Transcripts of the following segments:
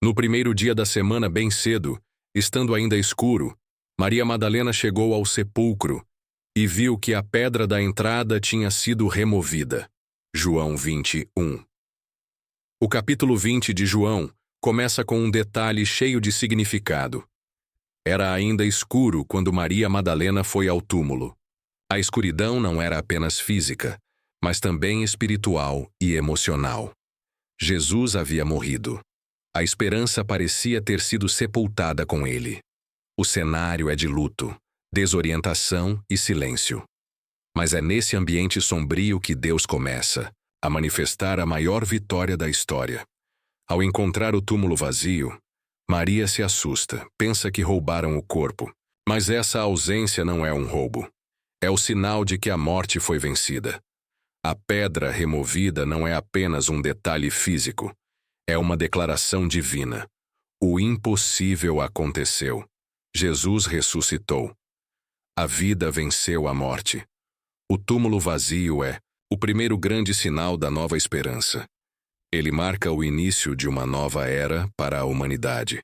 No primeiro dia da semana, bem cedo, estando ainda escuro, Maria Madalena chegou ao sepulcro e viu que a pedra da entrada tinha sido removida. João 21. O capítulo 20 de João começa com um detalhe cheio de significado. Era ainda escuro quando Maria Madalena foi ao túmulo. A escuridão não era apenas física, mas também espiritual e emocional. Jesus havia morrido. A esperança parecia ter sido sepultada com ele. O cenário é de luto, desorientação e silêncio. Mas é nesse ambiente sombrio que Deus começa a manifestar a maior vitória da história. Ao encontrar o túmulo vazio, Maria se assusta, pensa que roubaram o corpo. Mas essa ausência não é um roubo. É o sinal de que a morte foi vencida. A pedra removida não é apenas um detalhe físico. É uma declaração divina. O impossível aconteceu. Jesus ressuscitou. A vida venceu a morte. O túmulo vazio é o primeiro grande sinal da nova esperança. Ele marca o início de uma nova era para a humanidade.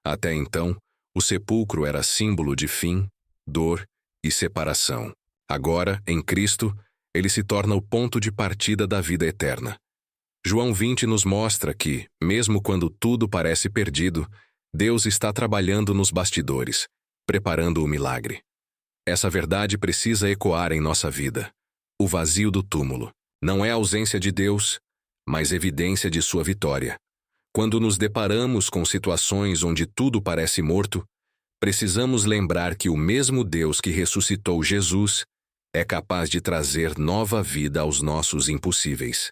Até então, o sepulcro era símbolo de fim, dor e separação. Agora, em Cristo, ele se torna o ponto de partida da vida eterna. João 20 nos mostra que, mesmo quando tudo parece perdido, Deus está trabalhando nos bastidores, preparando o milagre. Essa verdade precisa ecoar em nossa vida. O vazio do túmulo não é ausência de Deus, mas evidência de sua vitória. Quando nos deparamos com situações onde tudo parece morto, precisamos lembrar que o mesmo Deus que ressuscitou Jesus é capaz de trazer nova vida aos nossos impossíveis.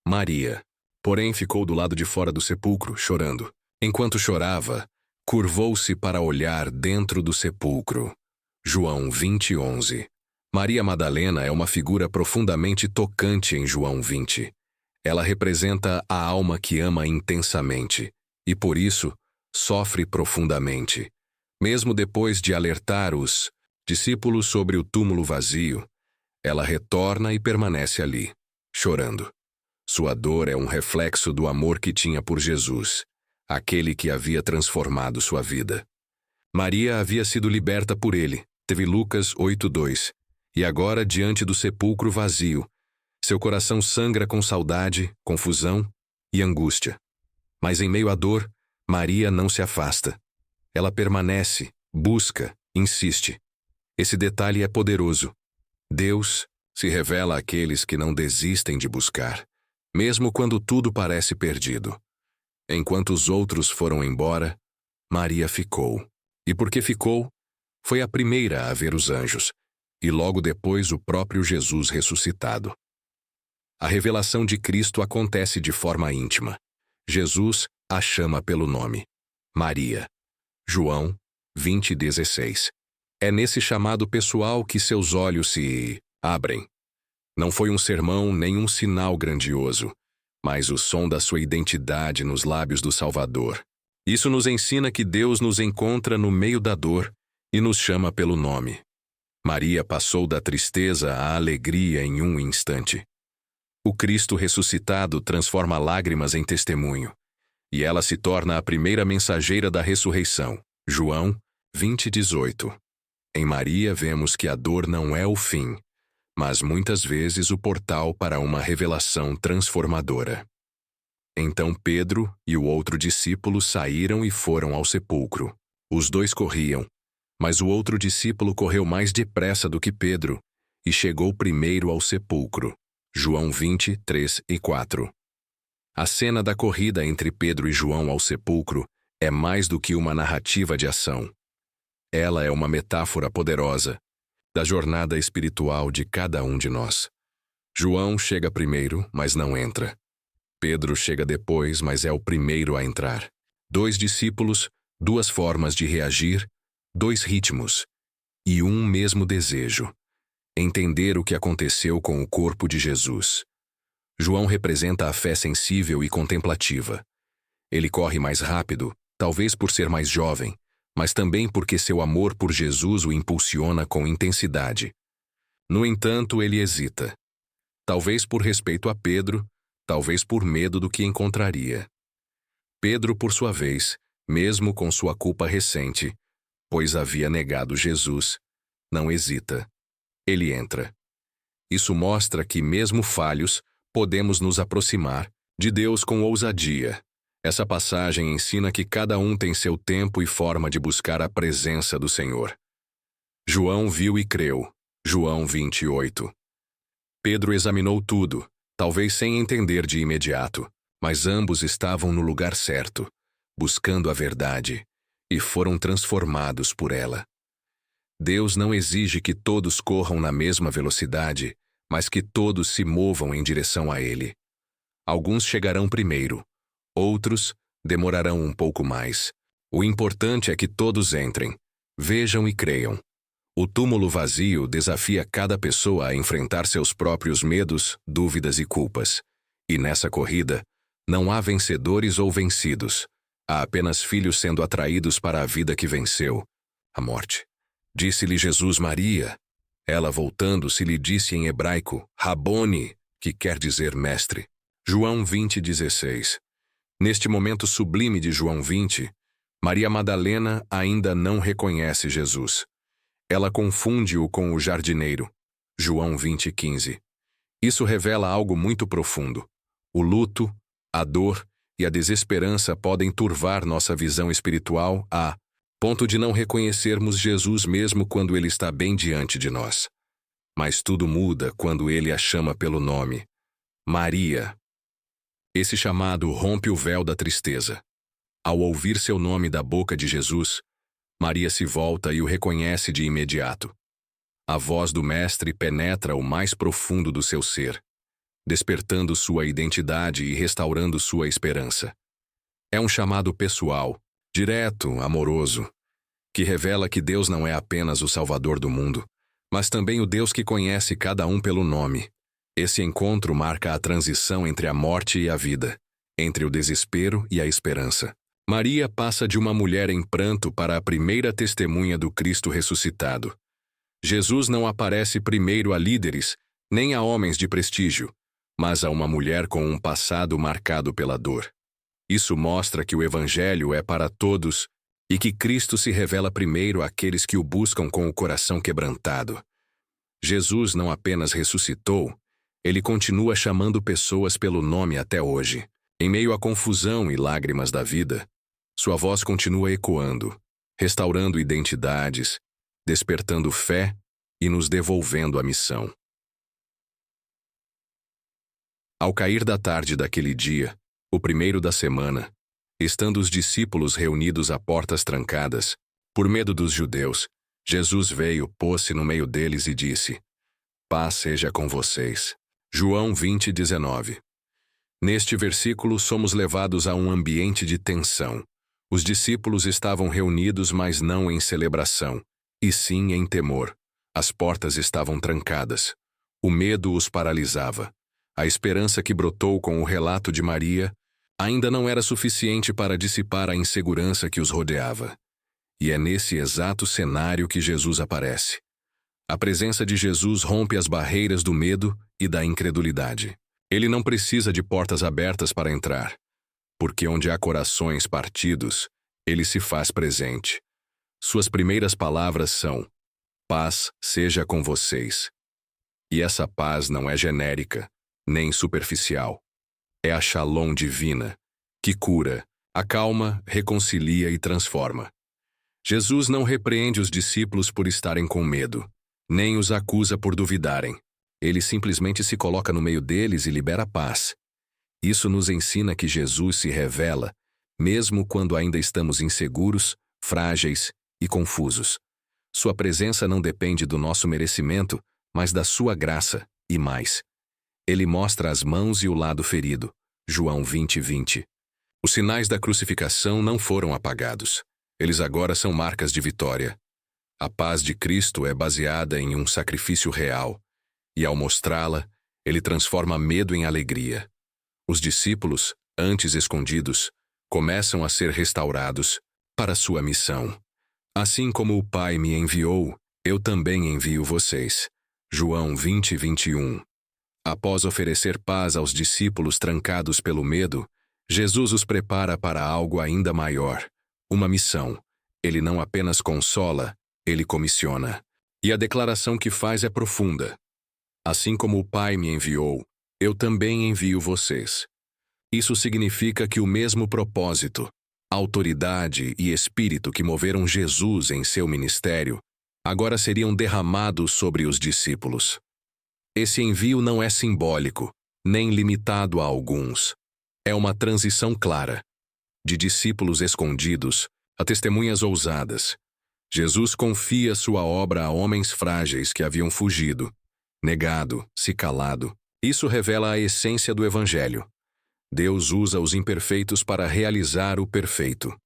Maria, porém, ficou do lado de fora do sepulcro, chorando. Enquanto chorava, curvou-se para olhar dentro do sepulcro. João 20:11. Maria Madalena é uma figura profundamente tocante em João 20. Ela representa a alma que ama intensamente e, por isso, sofre profundamente. Mesmo depois de alertar os discípulos sobre o túmulo vazio, ela retorna e permanece ali, chorando. Sua dor é um reflexo do amor que tinha por Jesus, aquele que havia transformado sua vida. Maria havia sido liberta por ele, teve Lucas 8:2, e agora, diante do sepulcro vazio, seu coração sangra com saudade, confusão e angústia. Mas em meio à dor, Maria não se afasta. Ela permanece, busca, insiste. Esse detalhe é poderoso. Deus se revela àqueles que não desistem de buscar, mesmo quando tudo parece perdido. Enquanto os outros foram embora, Maria ficou. E porque ficou, foi a primeira a ver os anjos, e logo depois o próprio Jesus ressuscitado. A revelação de Cristo acontece de forma íntima. Jesus a chama pelo nome. Maria. João 20:16. É nesse chamado pessoal que seus olhos se abrem. Não foi um sermão nem um sinal grandioso, mas o som da sua identidade nos lábios do Salvador. Isso nos ensina que Deus nos encontra no meio da dor e nos chama pelo nome. Maria passou da tristeza à alegria em um instante. O Cristo ressuscitado transforma lágrimas em testemunho, e ela se torna a primeira mensageira da ressurreição. João 20:18. Em Maria vemos que a dor não é o fim, mas muitas vezes o portal para uma revelação transformadora. Então Pedro e o outro discípulo saíram e foram ao sepulcro. Os dois corriam, mas o outro discípulo correu mais depressa do que Pedro e chegou primeiro ao sepulcro. João 20:3-4. A cena da corrida entre Pedro e João ao sepulcro é mais do que uma narrativa de ação. Ela é uma metáfora poderosa da jornada espiritual de cada um de nós. João chega primeiro, mas não entra. Pedro chega depois, mas é o primeiro a entrar. Dois discípulos, duas formas de reagir, dois ritmos e um mesmo desejo: entender o que aconteceu com o corpo de Jesus. João representa a fé sensível e contemplativa. Ele corre mais rápido, talvez por ser mais jovem, mas também porque seu amor por Jesus o impulsiona com intensidade. No entanto, ele hesita. Talvez por respeito a Pedro, talvez por medo do que encontraria. Pedro, por sua vez, mesmo com sua culpa recente, pois havia negado Jesus, não hesita. Ele entra. Isso mostra que, mesmo falhos, podemos nos aproximar de Deus com ousadia. Essa passagem ensina que cada um tem seu tempo e forma de buscar a presença do Senhor. João viu e creu. João 28. Pedro examinou tudo, talvez sem entender de imediato, mas ambos estavam no lugar certo, buscando a verdade, e foram transformados por ela. Deus não exige que todos corram na mesma velocidade, mas que todos se movam em direção a Ele. Alguns chegarão primeiro, outros demorarão um pouco mais. O importante é que todos entrem, vejam e creiam. O túmulo vazio desafia cada pessoa a enfrentar seus próprios medos, dúvidas e culpas. E nessa corrida, não há vencedores ou vencidos. Há apenas filhos sendo atraídos para a vida que venceu, a morte. Disse-lhe Jesus Maria. Ela, voltando-se, lhe disse em hebraico, Rabone, que quer dizer mestre. João 20:16. Neste momento sublime de João 20, Maria Madalena ainda não reconhece Jesus. Ela confunde-o com o jardineiro. João 20:15. Isso revela algo muito profundo. O luto, a dor e a desesperança podem turvar nossa visão espiritual a ponto de não reconhecermos Jesus mesmo quando Ele está bem diante de nós. Mas tudo muda quando Ele a chama pelo nome. Maria. Esse chamado rompe o véu da tristeza. Ao ouvir seu nome da boca de Jesus, Maria se volta e o reconhece de imediato. A voz do Mestre penetra o mais profundo do seu ser, despertando sua identidade e restaurando sua esperança. É um chamado pessoal, direto, amoroso, que revela que Deus não é apenas o Salvador do mundo, mas também o Deus que conhece cada um pelo nome. Esse encontro marca a transição entre a morte e a vida, entre o desespero e a esperança. Maria passa de uma mulher em pranto para a primeira testemunha do Cristo ressuscitado. Jesus não aparece primeiro a líderes, nem a homens de prestígio, mas a uma mulher com um passado marcado pela dor. Isso mostra que o Evangelho é para todos e que Cristo se revela primeiro àqueles que o buscam com o coração quebrantado. Jesus não apenas ressuscitou, Ele continua chamando pessoas pelo nome até hoje. Em meio à confusão e lágrimas da vida, sua voz continua ecoando, restaurando identidades, despertando fé e nos devolvendo a missão. Ao cair da tarde daquele dia, o primeiro da semana, estando os discípulos reunidos a portas trancadas, por medo dos judeus, Jesus veio, pôs-se no meio deles e disse, Paz seja com vocês. João 20:19. Neste versículo somos levados a um ambiente de tensão. Os discípulos estavam reunidos, mas não em celebração, e sim em temor. As portas estavam trancadas. O medo os paralisava. A esperança que brotou com o relato de Maria ainda não era suficiente para dissipar a insegurança que os rodeava. E é nesse exato cenário que Jesus aparece. A presença de Jesus rompe as barreiras do medo e da incredulidade. Ele não precisa de portas abertas para entrar, porque onde há corações partidos, ele se faz presente. Suas primeiras palavras são: Paz seja com vocês. E essa paz não é genérica, nem superficial. É a Shalom divina, que cura, acalma, reconcilia e transforma. Jesus não repreende os discípulos por estarem com medo, nem os acusa por duvidarem. Ele simplesmente se coloca no meio deles e libera paz. Isso nos ensina que Jesus se revela, mesmo quando ainda estamos inseguros, frágeis e confusos. Sua presença não depende do nosso merecimento, mas da sua graça, e mais. Ele mostra as mãos e o lado ferido. João 20:20. Os sinais da crucificação não foram apagados. Eles agora são marcas de vitória. A paz de Cristo é baseada em um sacrifício real, e ao mostrá-la, ele transforma medo em alegria. Os discípulos, antes escondidos, começam a ser restaurados para sua missão. Assim como o Pai me enviou, eu também envio vocês. João 20:21. Após oferecer paz aos discípulos trancados pelo medo, Jesus os prepara para algo ainda maior, uma missão. Ele não apenas consola, ele comissiona. E a declaração que faz é profunda. Assim como o Pai me enviou, eu também envio vocês. Isso significa que o mesmo propósito, autoridade e espírito que moveram Jesus em seu ministério, agora seriam derramados sobre os discípulos. Esse envio não é simbólico, nem limitado a alguns. É uma transição clara. De discípulos escondidos a testemunhas ousadas. Jesus confia sua obra a homens frágeis que haviam fugido, negado, se calado. Isso revela a essência do Evangelho. Deus usa os imperfeitos para realizar o perfeito.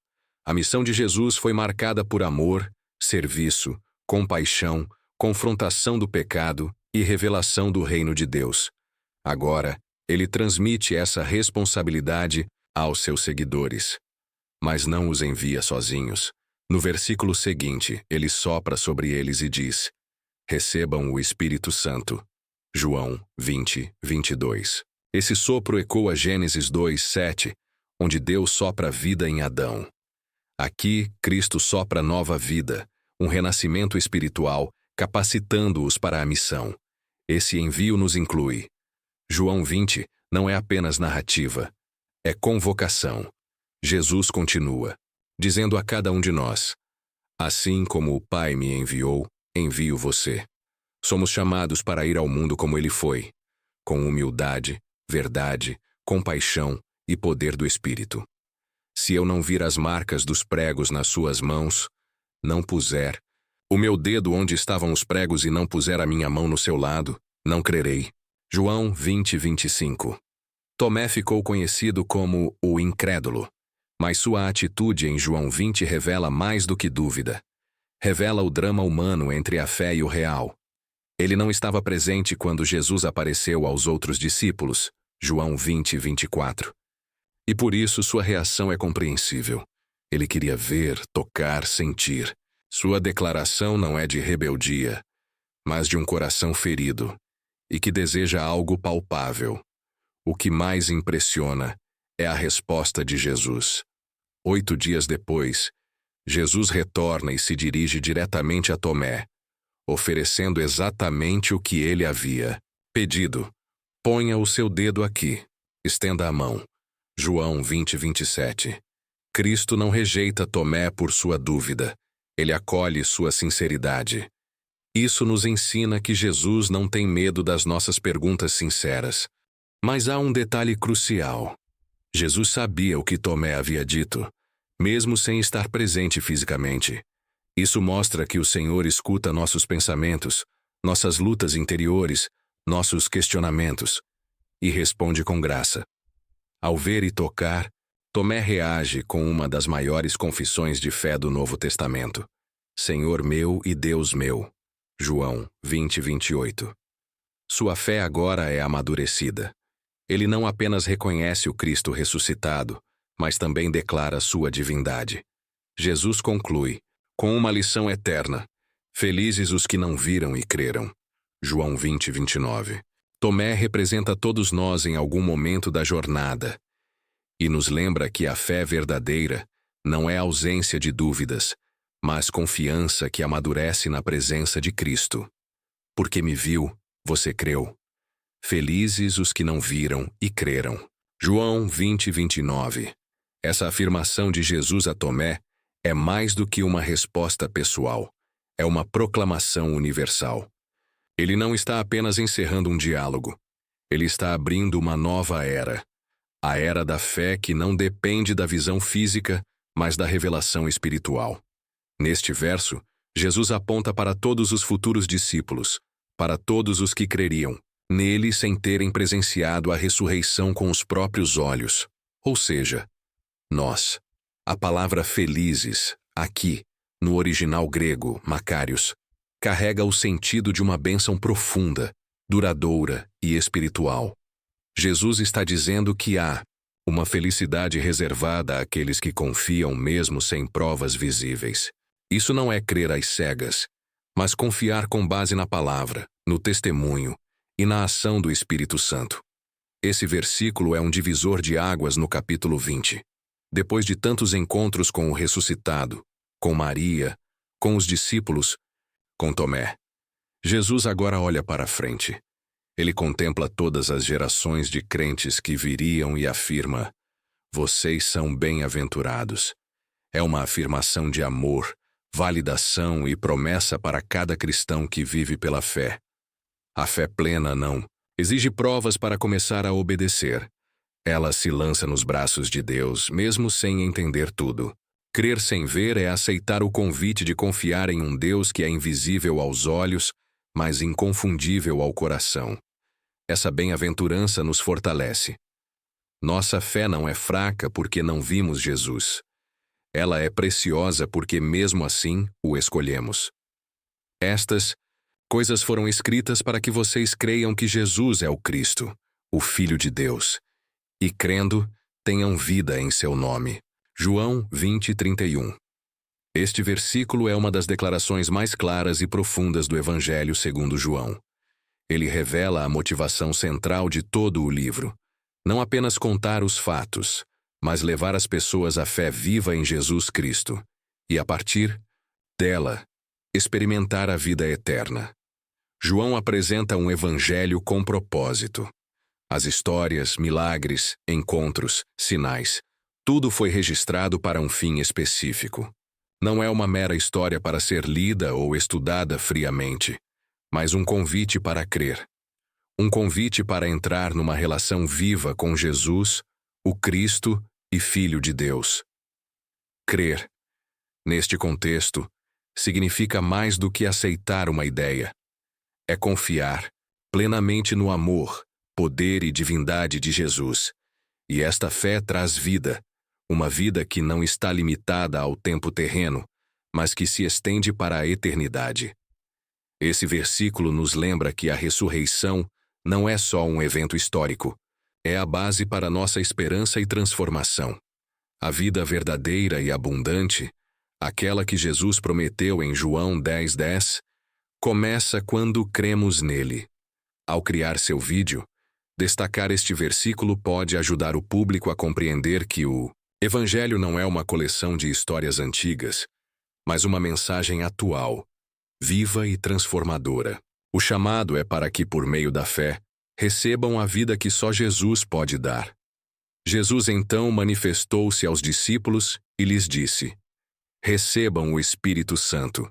A missão de Jesus foi marcada por amor, serviço, compaixão, confrontação do pecado e revelação do reino de Deus. Agora, ele transmite essa responsabilidade aos seus seguidores. Mas não os envia sozinhos. No versículo seguinte, ele sopra sobre eles e diz: recebam o Espírito Santo. João 20, 22. Esse sopro ecoa Gênesis 2, 7, onde Deus sopra vida em Adão. Aqui, Cristo sopra nova vida, um renascimento espiritual, capacitando-os para a missão. Esse envio nos inclui. João 20 não é apenas narrativa, é convocação. Jesus continua, dizendo a cada um de nós: assim como o Pai me enviou, envio você. Somos chamados para ir ao mundo como ele foi, com humildade, verdade, compaixão e poder do Espírito. Se eu não vir as marcas dos pregos nas suas mãos, não puser o meu dedo onde estavam os pregos e não puser a minha mão no seu lado, não crerei. João 20, 25. Tomé ficou conhecido como o incrédulo, mas sua atitude em João 20 revela mais do que dúvida. Revela o drama humano entre a fé e o real. Ele não estava presente quando Jesus apareceu aos outros discípulos, João 20, 24. E por isso sua reação é compreensível. Ele queria ver, tocar, sentir. Sua declaração não é de rebeldia, mas de um coração ferido, e que deseja algo palpável. O que mais impressiona é a resposta de Jesus. 8 dias depois, Jesus retorna e se dirige diretamente a Tomé, oferecendo exatamente o que ele havia pedido. Ponha o seu dedo aqui, estenda a mão. João 20, 27. Cristo não rejeita Tomé por sua dúvida, ele acolhe sua sinceridade. Isso nos ensina que Jesus não tem medo das nossas perguntas sinceras. Mas há um detalhe crucial. Jesus sabia o que Tomé havia dito, mesmo sem estar presente fisicamente. Isso mostra que o Senhor escuta nossos pensamentos, nossas lutas interiores, nossos questionamentos, e responde com graça. Ao ver e tocar, Tomé reage com uma das maiores confissões de fé do Novo Testamento. Senhor meu e Deus meu. João 20, 28. Sua fé agora é amadurecida. Ele não apenas reconhece o Cristo ressuscitado, mas também declara sua divindade. Jesus conclui, com uma lição eterna: felizes os que não viram e creram. João 20, 29. Tomé representa todos nós em algum momento da jornada e nos lembra que a fé verdadeira não é ausência de dúvidas, mas confiança que amadurece na presença de Cristo. Porque me viu, você creu. Felizes os que não viram e creram. João 20, 29. Essa afirmação de Jesus a Tomé é mais do que uma resposta pessoal. É uma proclamação universal. Ele não está apenas encerrando um diálogo. Ele está abrindo uma nova era. A era da fé que não depende da visão física, mas da revelação espiritual. Neste verso, Jesus aponta para todos os futuros discípulos, para todos os que creriam nele sem terem presenciado a ressurreição com os próprios olhos, ou seja, nós. A palavra felizes, aqui, no original grego, Macarios, carrega o sentido de uma bênção profunda, duradoura e espiritual. Jesus está dizendo que há uma felicidade reservada àqueles que confiam mesmo sem provas visíveis. Isso não é crer às cegas, mas confiar com base na palavra, no testemunho e na ação do Espírito Santo. Esse versículo é um divisor de águas no capítulo 20. Depois de tantos encontros com o ressuscitado, com Maria, com os discípulos, com Tomé, Jesus agora olha para frente. Ele contempla todas as gerações de crentes que viriam e afirma: vocês são bem-aventurados. É uma afirmação de amor, validação e promessa para cada cristão que vive pela fé. A fé plena não exige provas para começar a obedecer. Ela se lança nos braços de Deus, mesmo sem entender tudo. Crer sem ver é aceitar o convite de confiar em um Deus que é invisível aos olhos, mas inconfundível ao coração. Essa bem-aventurança nos fortalece. Nossa fé não é fraca porque não vimos Jesus. Ela é preciosa porque mesmo assim o escolhemos. Estas coisas foram escritas para que vocês creiam que Jesus é o Cristo, o Filho de Deus, e crendo, tenham vida em seu nome. João 20:31. Este versículo é uma das declarações mais claras e profundas do Evangelho segundo João. Ele revela a motivação central de todo o livro. Não apenas contar os fatos, mas levar as pessoas à fé viva em Jesus Cristo, e a partir dela, experimentar a vida eterna. João apresenta um evangelho com propósito. As histórias, milagres, encontros, sinais, tudo foi registrado para um fim específico. Não é uma mera história para ser lida ou estudada friamente, mas um convite para crer. Um convite para entrar numa relação viva com Jesus, o Cristo e Filho de Deus. Crer, neste contexto, significa mais do que aceitar uma ideia. É confiar plenamente no amor, poder e divindade de Jesus. E esta fé traz vida, uma vida que não está limitada ao tempo terreno, mas que se estende para a eternidade. Esse versículo nos lembra que a ressurreição não é só um evento histórico, é a base para nossa esperança e transformação. A vida verdadeira e abundante, aquela que Jesus prometeu em João 10:10, começa quando cremos nele. Ao criar seu vídeo, destacar este versículo pode ajudar o público a compreender que o Evangelho não é uma coleção de histórias antigas, mas uma mensagem atual, viva e transformadora. O chamado é para que, por meio da fé, recebam a vida que só Jesus pode dar. Jesus então manifestou-se aos discípulos e lhes disse: recebam o Espírito Santo.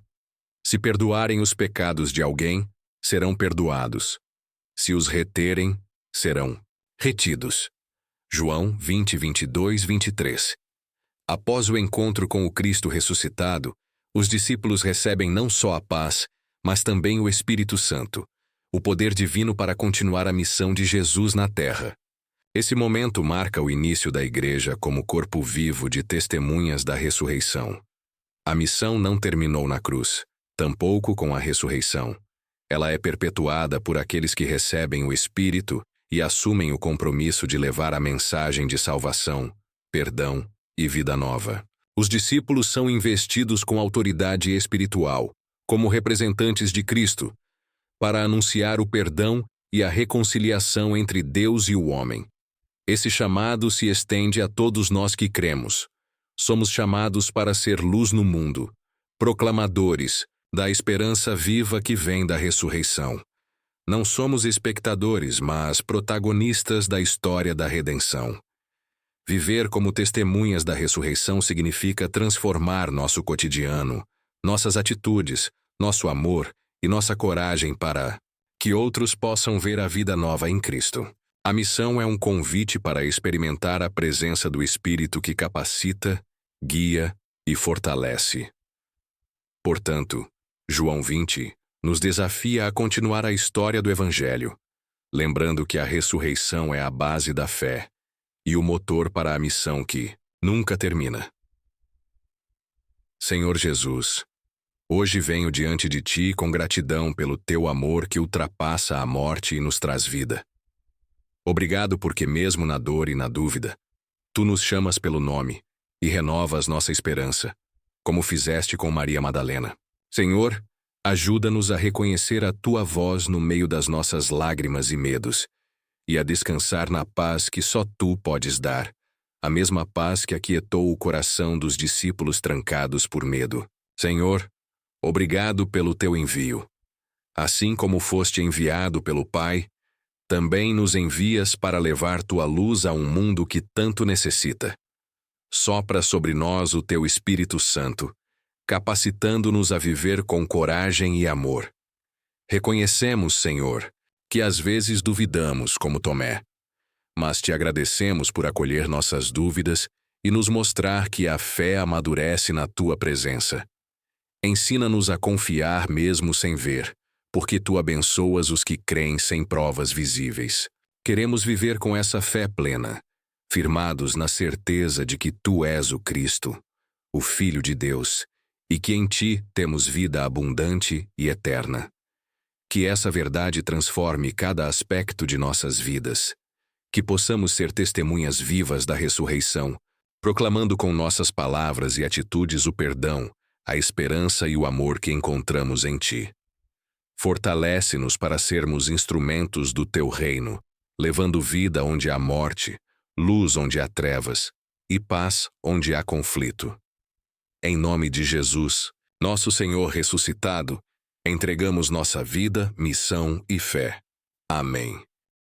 Se perdoarem os pecados de alguém, serão perdoados. Se os reterem, serão retidos. João 20:22-23. Após o encontro com o Cristo ressuscitado, os discípulos recebem não só a paz, mas também o Espírito Santo, o poder divino para continuar a missão de Jesus na terra. Esse momento marca o início da Igreja como corpo vivo de testemunhas da ressurreição. A missão não terminou na cruz, tampouco com a ressurreição. Ela é perpetuada por aqueles que recebem o Espírito e assumem o compromisso de levar a mensagem de salvação, perdão e vida nova. Os discípulos são investidos com autoridade espiritual, como representantes de Cristo, para anunciar o perdão e a reconciliação entre Deus e o homem. Esse chamado se estende a todos nós que cremos. Somos chamados para ser luz no mundo, proclamadores da esperança viva que vem da ressurreição. Não somos espectadores, mas protagonistas da história da redenção. Viver como testemunhas da ressurreição significa transformar nosso cotidiano, nossas atitudes, nosso amor e nossa coragem para que outros possam ver a vida nova em Cristo. A missão é um convite para experimentar a presença do Espírito que capacita, guia e fortalece. Portanto, João 20 nos desafia a continuar a história do Evangelho, lembrando que a ressurreição é a base da fé e o motor para a missão que nunca termina. Senhor Jesus, hoje venho diante de Ti com gratidão pelo Teu amor que ultrapassa a morte e nos traz vida. Obrigado porque mesmo na dor e na dúvida, Tu nos chamas pelo nome e renovas nossa esperança, como fizeste com Maria Madalena. Senhor, ajuda-nos a reconhecer a Tua voz no meio das nossas lágrimas e medos, e a descansar na paz que só tu podes dar, a mesma paz que aquietou o coração dos discípulos trancados por medo. Senhor, obrigado pelo teu envio. Assim como foste enviado pelo Pai, também nos envias para levar tua luz a um mundo que tanto necessita. Sopra sobre nós o teu Espírito Santo, capacitando-nos a viver com coragem e amor. Reconhecemos, Senhor, que às vezes duvidamos como Tomé, mas te agradecemos por acolher nossas dúvidas e nos mostrar que a fé amadurece na tua presença. Ensina-nos a confiar mesmo sem ver, porque tu abençoas os que creem sem provas visíveis. Queremos viver com essa fé plena, firmados na certeza de que tu és o Cristo, o Filho de Deus, e que em ti temos vida abundante e eterna. Que essa verdade transforme cada aspecto de nossas vidas. Que possamos ser testemunhas vivas da ressurreição, proclamando com nossas palavras e atitudes o perdão, a esperança e o amor que encontramos em ti. Fortalece-nos para sermos instrumentos do teu reino, levando vida onde há morte, luz onde há trevas e paz onde há conflito. Em nome de Jesus, nosso Senhor ressuscitado, entregamos nossa vida, missão e fé. Amém.